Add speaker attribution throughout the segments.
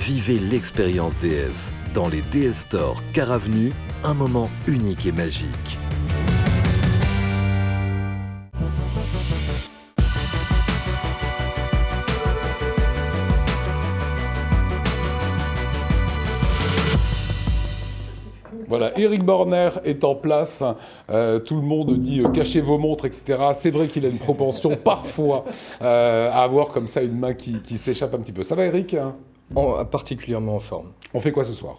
Speaker 1: Vivez l'expérience DS. Dans les DS Store Car Avenue, un moment unique et magique.
Speaker 2: Voilà, Eric Borner est en place. Tout le monde dit cachez vos montres, etc. C'est vrai qu'il a une propension parfois à avoir comme ça une main qui s'échappe un petit peu. Ça va, Eric?
Speaker 3: Particulièrement en forme.
Speaker 2: On fait quoi ce soir?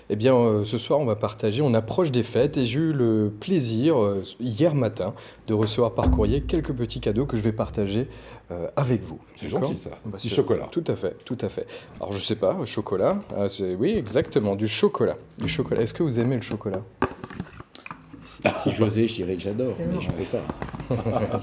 Speaker 3: Eh bien, ce soir, on va partager, on approche des fêtes et j'ai eu le plaisir, hier matin, de recevoir par courrier quelques petits cadeaux que je vais partager avec vous.
Speaker 2: C'est gentil ça, du chocolat.
Speaker 3: Tout à fait, tout à fait. Alors, je sais pas, chocolat, oui, exactement, du chocolat. Du chocolat. Est-ce que vous aimez le chocolat?
Speaker 4: Si j'osais, je dirais que j'adore, mais je ne peux pas.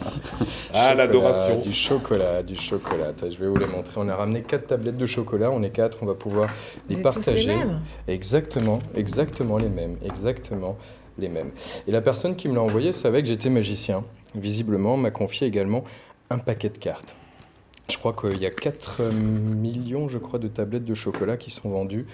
Speaker 2: Ah, l'adoration.
Speaker 3: Du chocolat, du chocolat. Attends, je vais vous les montrer. On a ramené 4 tablettes de chocolat, on est 4, on va pouvoir les partager.
Speaker 5: Tous les mêmes?
Speaker 3: Exactement, exactement les mêmes, exactement les mêmes. Et la personne qui me l'a envoyé savait que j'étais magicien. Visiblement, m'a confié également un paquet de cartes. Je crois qu'il y a 4 millions, je crois, de tablettes de chocolat qui sont vendues,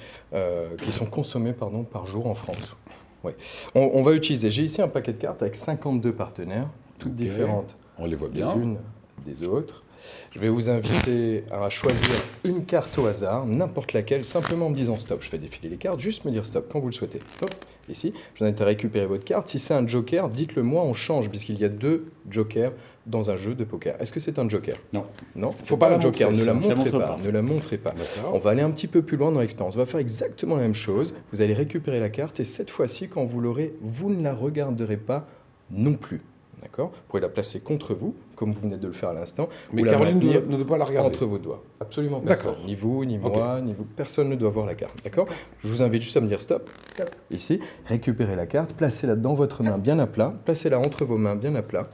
Speaker 3: qui sont consommées, pardon, par jour en France. Ouais. On va utiliser, j'ai ici un paquet de cartes avec 52 partenaires, toutes différentes.
Speaker 2: On les voit bien.
Speaker 3: Les unes des autres. Je vais vous inviter à choisir une carte au hasard, n'importe laquelle, simplement en me disant stop. Je fais défiler les cartes, juste me dire stop quand vous le souhaitez. Stop, ici. Je vous invite à récupérer votre carte. Si c'est un joker, dites-le moi, on change, puisqu'il y a 2 jokers dans un jeu de poker. Est-ce que c'est un joker?
Speaker 2: Non.
Speaker 3: Non,
Speaker 2: Faut pas
Speaker 3: un
Speaker 2: la
Speaker 3: joker,
Speaker 2: montrer,
Speaker 3: ne la
Speaker 2: ça.
Speaker 3: montrez pas. Ne la montrez pas. On va aller un petit peu plus loin dans l'expérience. On va faire exactement la même chose. Vous allez récupérer la carte et cette fois-ci, quand vous l'aurez, vous ne la regarderez pas non plus. D'accord? Vous pouvez la placer contre vous, comme vous venez de le faire à l'instant.
Speaker 2: Mais
Speaker 3: ou la
Speaker 2: Caroline
Speaker 3: maintenir
Speaker 2: ne doit pas la regarder.
Speaker 3: entre vos doigts. Absolument personne.
Speaker 2: D'accord.
Speaker 3: Ni vous, ni moi, ni vous. Personne ne doit voir la carte. D'accord? Je vous invite juste à me dire stop.
Speaker 5: Stop.
Speaker 3: Ici, récupérez la carte, placez-la dans votre main bien à plat, placez-la entre vos mains bien à plat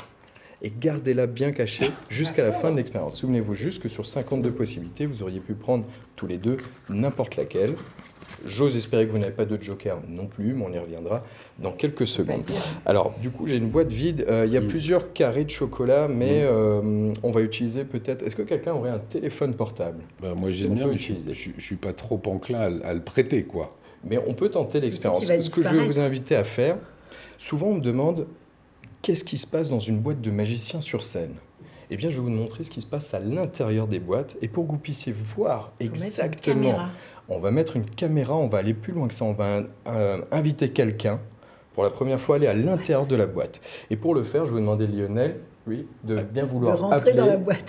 Speaker 3: et gardez-la bien cachée jusqu'à la fin de l'expérience. Souvenez-vous juste que sur 52 possibilités, vous auriez pu prendre tous les deux n'importe laquelle. J'ose espérer que vous n'avez pas de joker non plus, mais on y reviendra dans quelques secondes. Alors, du coup, j'ai une boîte vide. Il y a plusieurs carrés de chocolat, mais on va utiliser peut-être... Est-ce que quelqu'un aurait un téléphone portable?
Speaker 2: Moi, j'aime bien, mais je ne suis pas trop enclin à le prêter, quoi.
Speaker 3: Mais on peut tenter l'expérience. Ce que je vais vous inviter à faire, souvent on me demande qu'est-ce qui se passe dans une boîte de magicien sur scène? Eh bien, je vais vous montrer ce qui se passe à l'intérieur des boîtes. Et pour que vous puissiez voir exactement... On va mettre une caméra, on va aller plus loin que ça. On va inviter quelqu'un, pour la première fois, aller à l'intérieur de la boîte. Et pour le faire, je vais vous demander, Lionel, oui, de bien vouloir appeler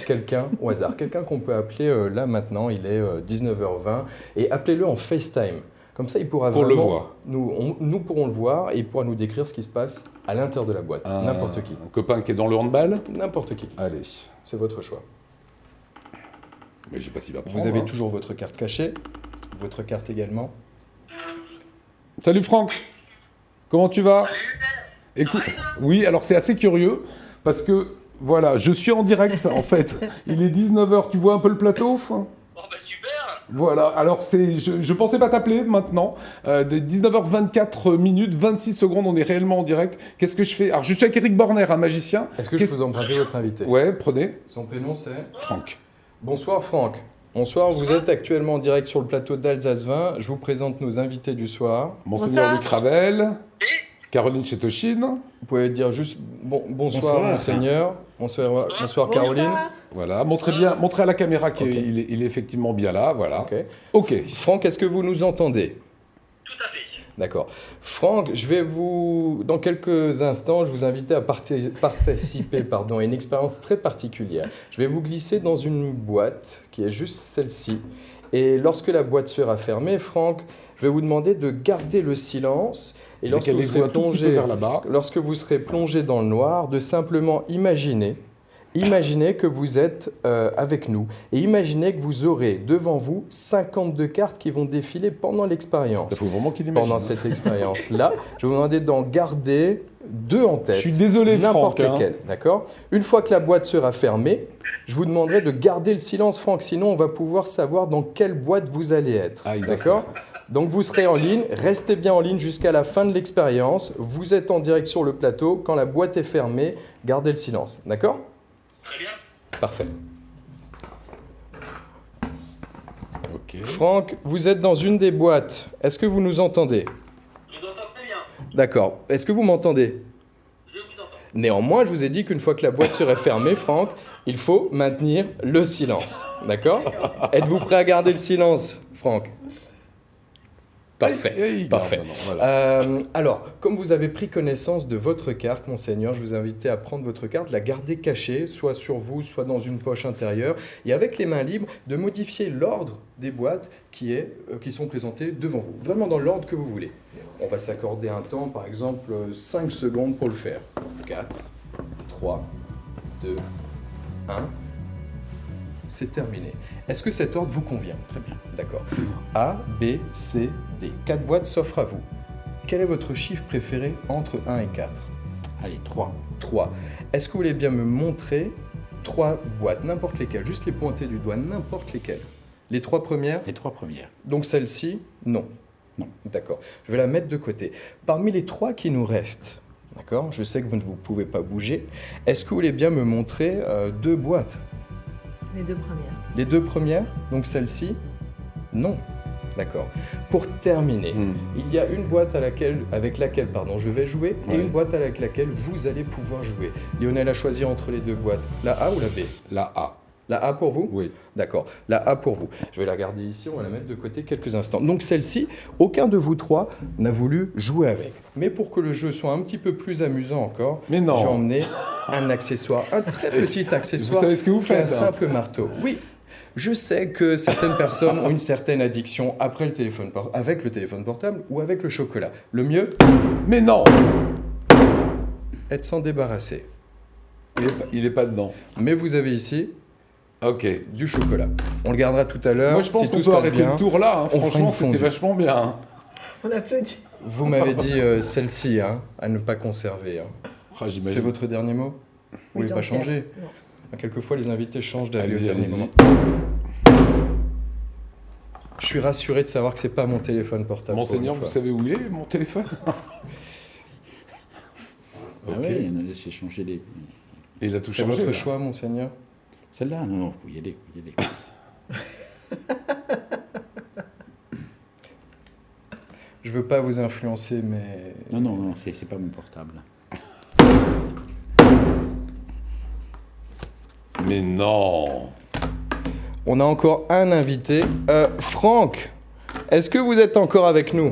Speaker 3: quelqu'un au hasard. Quelqu'un qu'on peut appeler là maintenant, il est 19h20. Et appelez-le en FaceTime. Comme ça, il pourra
Speaker 2: pour
Speaker 3: vraiment...
Speaker 2: le voir.
Speaker 3: Nous pourrons le voir et il pourra nous décrire ce qui se passe à l'intérieur de la boîte. N'importe qui.
Speaker 2: Un copain qui est dans le handball?
Speaker 3: N'importe qui.
Speaker 2: Allez.
Speaker 3: C'est votre choix.
Speaker 2: Mais je sais pas s'il va prendre.
Speaker 3: Vous avez toujours votre carte cachée, votre carte également.
Speaker 2: Salut Franck, comment tu vas? Écoute, oui, alors c'est assez curieux parce que voilà, je suis en direct en fait. Il est 19h, tu vois un peu le plateau?
Speaker 6: Oh bah super.
Speaker 2: Voilà, alors je pensais pas t'appeler maintenant. De 19h24 minutes, 26 secondes, on est réellement en direct. Qu'est-ce que je fais? Alors je suis avec Eric Borner, un magicien.
Speaker 3: Est-ce que je peux vous emprunter votre invité?
Speaker 2: Ouais, prenez.
Speaker 3: Son prénom c'est
Speaker 2: Franck.
Speaker 3: Bonsoir Franck. Bonsoir, vous êtes actuellement en direct sur le plateau d'Alsace 20. Je vous présente nos invités du soir.
Speaker 2: Monseigneur Luc Ravel, Caroline Chétochine.
Speaker 3: Vous pouvez dire juste bonsoir Monseigneur, bonsoir Caroline.
Speaker 2: Voilà, montrez à la caméra qu'il est effectivement bien là, voilà. Ok.
Speaker 3: Franck, est-ce que vous nous entendez?
Speaker 6: Tout à fait.
Speaker 3: D'accord. Franck, dans quelques instants, je vous invite à participer à une expérience très particulière. Je vais vous glisser dans une boîte qui est juste celle-ci. Et lorsque la boîte sera fermée, Franck, je vais vous demander de garder le silence. Et lorsque vous serez plongé dans le noir, de simplement imaginer que vous êtes avec nous et imaginez que vous aurez devant vous 52 cartes qui vont défiler pendant l'expérience.
Speaker 2: Il faut vraiment qu'il imagine.
Speaker 3: Pendant cette expérience-là, je vais vous demander d'en garder 2 en tête.
Speaker 2: Je suis désolé, Franck.
Speaker 3: N'importe lequel, d'accord? Une fois que la boîte sera fermée, je vous demanderai de garder le silence, Franck, sinon on va pouvoir savoir dans quelle boîte vous allez être. D'accord? Donc vous serez en ligne, restez bien en ligne jusqu'à la fin de l'expérience. Vous êtes en direct sur le plateau. Quand la boîte est fermée, gardez le silence. D'accord?
Speaker 6: Très bien.
Speaker 3: Parfait.
Speaker 2: Ok.
Speaker 3: Franck, vous êtes dans une des boîtes. Est-ce que vous nous entendez?
Speaker 6: Je vous entends très bien.
Speaker 3: D'accord. Est-ce que vous m'entendez?
Speaker 6: Je vous entends.
Speaker 3: Néanmoins, je vous ai dit qu'une fois que la boîte serait fermée, Franck, il faut maintenir le silence. D'accord? Êtes-vous prêt à garder le silence, Franck? Parfait. Parfait.
Speaker 2: Voilà.
Speaker 3: Alors, comme vous avez pris connaissance de votre carte, monseigneur, je vous invite à prendre votre carte, la garder cachée, soit sur vous, soit dans une poche intérieure, et avec les mains libres, de modifier l'ordre des boîtes qui sont présentées devant vous, vraiment dans l'ordre que vous voulez. On va s'accorder un temps, par exemple 5 secondes pour le faire. 4, 3, 2, 1. C'est terminé. Est-ce que cet ordre vous convient?
Speaker 4: Très bien.
Speaker 3: D'accord. A, B, C, D. 4 boîtes s'offrent à vous. Quel est votre chiffre préféré entre 1 et 4?
Speaker 4: Allez, 3.
Speaker 3: 3. Est-ce que vous voulez bien me montrer 3 boîtes, n'importe lesquelles, juste les pointer du doigt, n'importe lesquelles? Les 3 premières?
Speaker 4: Les 3 premières.
Speaker 3: Donc celle-ci, non.
Speaker 4: Non.
Speaker 3: D'accord. Je vais la mettre de côté. Parmi les 3 qui nous restent, d'accord, je sais que vous ne pouvez pas bouger, est-ce que vous voulez bien me montrer 2 boîtes?
Speaker 5: Les 2 premières.
Speaker 3: Les 2 premières, donc celle-ci, non. D'accord. Pour terminer, il y a une boîte avec laquelle je vais jouer et une boîte avec laquelle vous allez pouvoir jouer. Lionel a choisi entre les 2 boîtes, la A ou la B?
Speaker 2: La A.
Speaker 3: La A pour vous?
Speaker 2: Oui.
Speaker 3: D'accord, la A pour vous. Je vais la garder ici, on va la mettre de côté quelques instants. Donc celle-ci, aucun de vous 3 n'a voulu jouer avec. Mais pour que le jeu soit un petit peu plus amusant encore,
Speaker 2: Mais non.
Speaker 3: j'ai emmené un accessoire, un très petit accessoire.
Speaker 2: Vous savez ce que vous
Speaker 3: qui est
Speaker 2: faites,
Speaker 3: un simple marteau. Oui. Je sais que certaines personnes ont une certaine addiction avec le téléphone portable ou avec le chocolat. Le mieux
Speaker 2: Mais non.
Speaker 3: est de s'en débarrasser.
Speaker 2: Il est pas dedans.
Speaker 3: Mais vous avez ici
Speaker 2: Ok.
Speaker 3: du chocolat. On le gardera tout à l'heure.
Speaker 2: Moi, je pense
Speaker 3: si
Speaker 2: qu'on
Speaker 3: tout se
Speaker 2: peut
Speaker 3: passe
Speaker 2: arrêter
Speaker 3: bien.
Speaker 2: le tour là. Hein.
Speaker 3: on fera
Speaker 2: Franchement,
Speaker 3: une
Speaker 2: c'était
Speaker 3: fondue.
Speaker 2: vachement bien. Hein.
Speaker 5: On applaudit.
Speaker 3: Vous m'avez dit celle-ci à ne pas conserver.
Speaker 2: Ah, j'imagine.
Speaker 3: C'est votre dernier mot? Vous voulez
Speaker 5: j'en
Speaker 3: pas
Speaker 5: tiens.
Speaker 3: changer?
Speaker 5: Non.
Speaker 3: Quelquefois, les invités changent d'avis au
Speaker 2: Allez-y,
Speaker 3: dernier
Speaker 2: allez-y.
Speaker 3: moment. Je suis rassuré de savoir que c'est pas mon téléphone portable.
Speaker 2: Monseigneur,
Speaker 3: pour
Speaker 2: vous
Speaker 3: une fois.
Speaker 2: savez où il est, mon téléphone?
Speaker 4: Ah
Speaker 2: Ok.
Speaker 4: ouais, j'ai changé les...
Speaker 2: Et il a tout
Speaker 3: C'est
Speaker 2: changé.
Speaker 3: votre
Speaker 2: là.
Speaker 3: choix, monseigneur?
Speaker 4: Celle-là, non, vous pouvez y aller, vous pouvez y aller.
Speaker 3: Je veux pas vous influencer, mais...
Speaker 4: Non, c'est pas mon portable.
Speaker 2: Mais non.
Speaker 3: On a encore un invité. Franck, est-ce que vous êtes encore avec nous?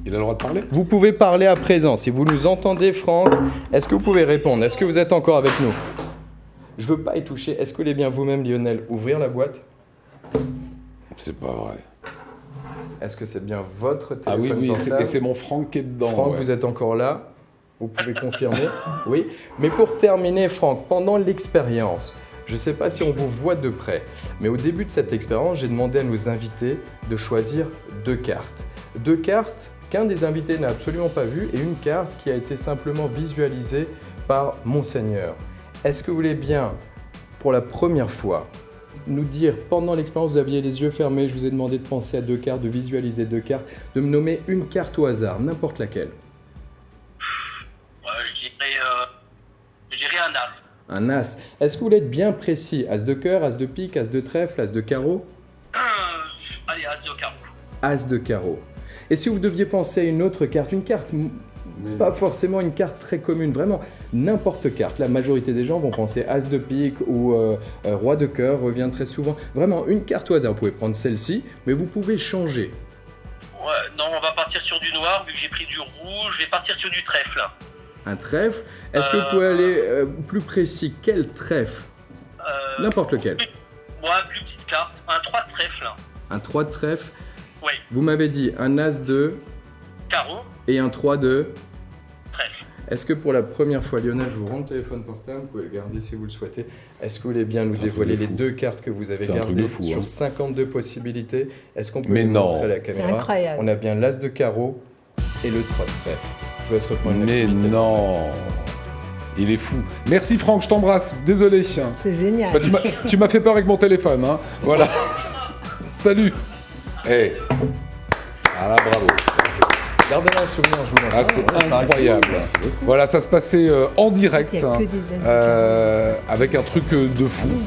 Speaker 2: Il a le droit de parler?
Speaker 3: Vous pouvez parler à présent. Si vous nous entendez, Franck, est-ce que vous pouvez répondre? Est-ce que vous êtes encore avec nous? Je veux pas y toucher. Est-ce que vous voulez bien vous-même, Lionel, ouvrir la boîte?
Speaker 2: C'est pas vrai.
Speaker 3: Est-ce que c'est bien votre
Speaker 2: Ah
Speaker 3: téléphone
Speaker 2: oui,
Speaker 3: portable?
Speaker 2: et c'est mon Franck qui est dedans.
Speaker 3: Franck,
Speaker 2: ouais.
Speaker 3: vous êtes encore là? Vous pouvez confirmer? Oui. Mais pour terminer, Franck, pendant l'expérience, je ne sais pas si on vous voit de près, mais au début de cette expérience, j'ai demandé à nos invités de choisir 2 cartes. 2 cartes qu'un des invités n'a absolument pas vues et une carte qui a été simplement visualisée par Monseigneur. Est-ce que vous voulez bien, pour la première fois, nous dire, pendant l'expérience, vous aviez les yeux fermés, je vous ai demandé de penser à 2 cartes, de visualiser 2 cartes, de me nommer une carte au hasard, n'importe laquelle.
Speaker 6: Je dirais un as.
Speaker 3: Un as. Est-ce que vous voulez être bien précis? As de cœur, as de pique, as de trèfle, as de carreau?
Speaker 6: Allez, as de carreau.
Speaker 3: As de carreau. Et si vous deviez penser à une autre carte, une carte, pas forcément une carte très commune, vraiment n'importe carte. La majorité des gens vont penser as de pique ou roi de cœur revient très souvent. Vraiment une carte au hasard. Vous pouvez prendre celle-ci, mais vous pouvez changer.
Speaker 6: Ouais, non, on va partir sur du noir, vu que j'ai pris du rouge. Je vais partir sur du trèfle.
Speaker 3: Un trèfle. Est-ce que vous pouvez aller plus précis? Quel trèfle? N'importe lequel.
Speaker 6: Plus petite carte. Un 3 de trèfle.
Speaker 3: Un 3 de trèfle.
Speaker 6: Oui.
Speaker 3: Vous m'avez dit un as de
Speaker 6: Carreau,
Speaker 3: et un 3 de...
Speaker 6: trèfle.
Speaker 3: Est-ce que pour la première fois, Lionel, je vous rends le téléphone portable, vous pouvez le garder si vous le souhaitez. Est-ce que vous voulez bien nous dévoiler les 2 cartes que vous avez
Speaker 2: C'est un truc
Speaker 3: gardées
Speaker 2: de fou,
Speaker 3: sur
Speaker 2: hein.
Speaker 3: 52 possibilités? Est-ce qu'on peut
Speaker 2: Mais
Speaker 3: vous
Speaker 2: non.
Speaker 3: montrer à la
Speaker 5: C'est
Speaker 3: caméra?
Speaker 5: incroyable.
Speaker 3: On a bien l'as de carreau et le 3 de trèfle. Je vous laisse reprendre
Speaker 2: Mais
Speaker 3: l'activité.
Speaker 2: non. Il est fou. Merci Franck, je t'embrasse. Désolé.
Speaker 5: C'est génial.
Speaker 2: Bah, tu m'as fait peur avec mon téléphone. Hein. Voilà. Salut. Hey. Ah là, bravo.
Speaker 3: Gardez un souvenir, je vous
Speaker 2: Ah,
Speaker 3: montre.
Speaker 2: c'est incroyable. Voilà, ça se passait en direct,
Speaker 5: Il y a que
Speaker 2: hein,
Speaker 5: des amis.
Speaker 2: avec un truc de fou.
Speaker 5: Oui.